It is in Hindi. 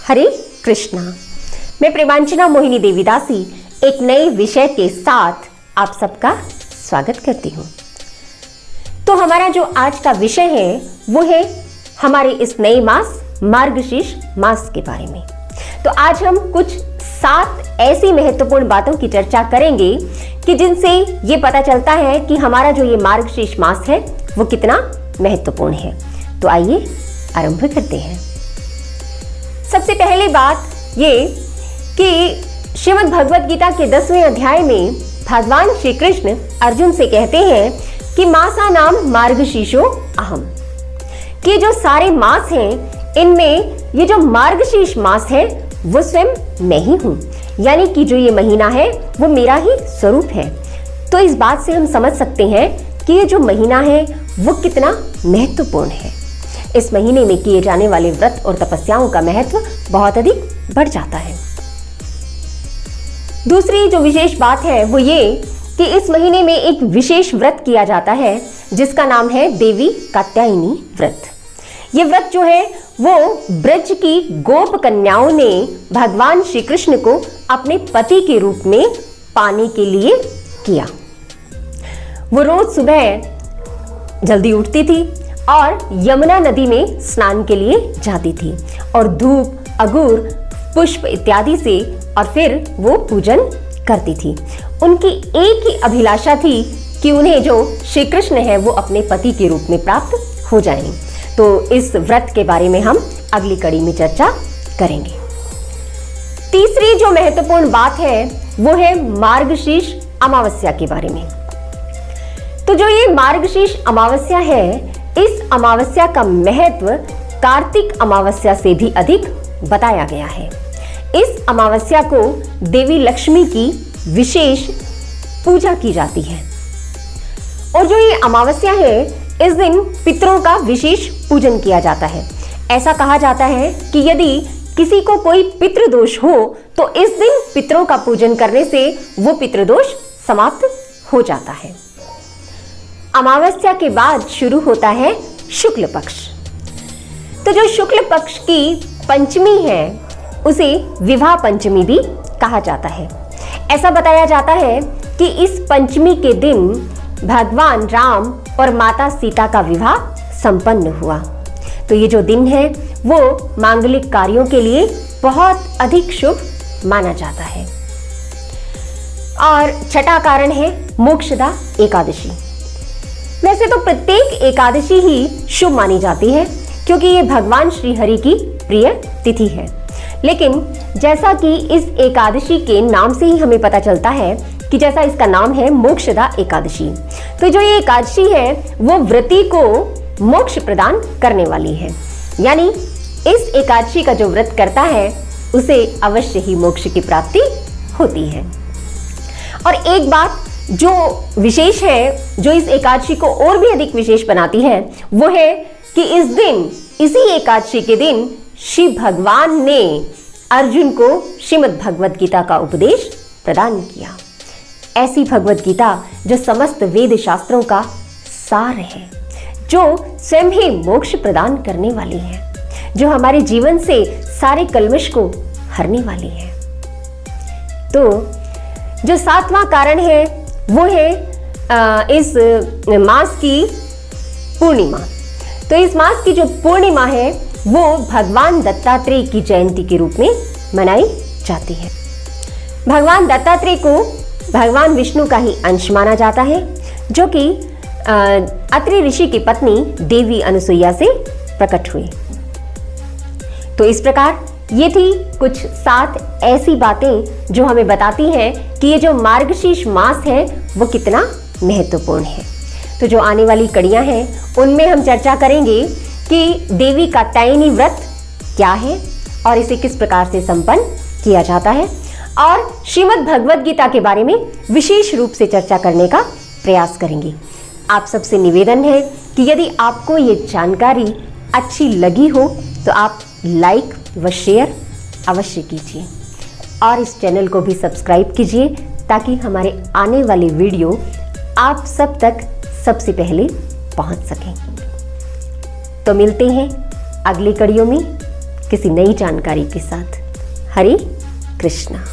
हरे कृष्णा। मैं प्रेमांजना मोहिनी देवीदासी एक नए विषय के साथ आप सबका स्वागत करती हूँ। तो हमारा जो आज का विषय है वो है हमारे इस नए मास मार्गशीर्ष मास के बारे में। तो आज हम कुछ 7 ऐसी महत्वपूर्ण बातों की चर्चा करेंगे कि जिनसे ये पता चलता है कि हमारा जो ये मार्गशीर्ष मास है वो कितना महत्वपूर्ण है। तो आइए आरंभ करते हैं। सबसे पहली बात ये कि श्रीमद् भगवद गीता के 10वें अध्याय में भगवान श्री कृष्ण अर्जुन से कहते हैं कि मासा नाम मार्गशीर्षो अहम, कि जो सारे मास हैं इनमें ये जो मार्गशीर्ष मास है वो स्वयं मैं ही हूं, यानी कि जो ये महीना है वो मेरा ही स्वरूप है। तो इस बात से हम समझ सकते हैं कि ये जो महीना है वो कितना महत्वपूर्ण है। इस महीने में किए जाने वाले व्रत और तपस्याओं का महत्व बहुत अधिक बढ़ जाता है। दूसरी जो विशेष बात है वो ये कि इस महीने में एक विशेष व्रत किया जाता है जिसका नाम है देवी कात्यायनी व्रत। ये व्रत जो है वो ब्रज की गोप कन्याओं ने भगवान श्री कृष्ण को अपने पति के रूप में पाने के लिए किया। वो रोज सुबह जल्दी उठती थी और यमुना नदी में स्नान के लिए जाती थी और धूप, अगूर, पुष्प इत्यादि से और फिर वो पूजन करती थी। उनकी एक ही अभिलाषा थी कि उन्हें जो श्री कृष्ण है वो अपने पति के रूप में प्राप्त हो जाएं। तो इस व्रत के बारे में हम अगली कड़ी में चर्चा करेंगे। तीसरी जो महत्वपूर्ण बात है वो है मार्गशीर्ष अमावस्या के बारे में। तो जो ये मार्गशीर्ष अमावस्या है, इस अमावस्या का महत्व कार्तिक अमावस्या से भी अधिक बताया गया है। इस अमावस्या को देवी लक्ष्मी की विशेष पूजा की जाती है और जो ये अमावस्या है इस दिन पितरों का विशेष पूजन किया जाता है। ऐसा कहा जाता है कि यदि किसी को कोई पितृदोष हो तो इस दिन पितरों का पूजन करने से वो पितृदोष समाप्त हो जाता है। अमावस्या के बाद शुरू होता है शुक्ल पक्ष। तो जो शुक्ल पक्ष की पंचमी है उसे विवाह पंचमी भी कहा जाता है। ऐसा बताया जाता है कि इस पंचमी के दिन भगवान राम और माता सीता का विवाह संपन्न हुआ। तो ये जो दिन है वो मांगलिक कार्यों के लिए बहुत अधिक शुभ माना जाता है। और छठा कारण है मोक्षदा एकादशी। वैसे तो प्रत्येक एकादशी ही शुभ मानी जाती है क्योंकि ये भगवान श्री हरि की प्रिय तिथि है, लेकिन जैसा कि इस एकादशी के नाम से ही हमें पता चलता है कि जैसा इसका नाम है मोक्षदा एकादशी, तो जो ये एकादशी है वो व्रती को मोक्ष प्रदान करने वाली है। यानी इस एकादशी का जो व्रत करता है उसे अवश्य ही मोक्ष की प्राप्ति होती है। और एक बात जो विशेष है, जो इस एकादशी को और भी अधिक विशेष बनाती है, वो है कि इस दिन, इसी एकादशी के दिन श्री भगवान ने अर्जुन को श्रीमद् भगवद गीता का उपदेश प्रदान किया। ऐसी भगवद गीता जो समस्त वेद शास्त्रों का सार है, जो स्वयं ही मोक्ष प्रदान करने वाली है, जो हमारे जीवन से सारे कल्मश को हरने वाली है। तो जो 7वां कारण है वो है इस मास की पूर्णिमा। तो इस मास की जो पूर्णिमा है वो भगवान दत्तात्रेय की जयंती के रूप में मनाई जाती है। भगवान दत्तात्रेय को भगवान विष्णु का ही अंश माना जाता है, जो कि अत्रि ऋषि की पत्नी देवी अनुसुईया से प्रकट हुए। तो इस प्रकार ये थी कुछ 7 ऐसी बातें जो हमें बताती हैं कि ये जो मार्गशीर्ष मास है वो कितना महत्वपूर्ण है। तो जो आने वाली कड़ियां हैं उनमें हम चर्चा करेंगे कि देवी कात्यायनी व्रत क्या है और इसे किस प्रकार से संपन्न किया जाता है, और श्रीमद् भगवद गीता के बारे में विशेष रूप से चर्चा करने का प्रयास करेंगे। आप सबसे निवेदन है कि यदि आपको ये जानकारी अच्छी लगी हो तो आप लाइक व शेयर अवश्य कीजिए और इस चैनल को भी सब्सक्राइब कीजिए ताकि हमारे आने वाले वीडियो आप सब तक सबसे पहले पहुंच सकें। तो मिलते हैं अगली कड़ियों में। किसी नई जानकारी के साथ। हरे कृष्णा।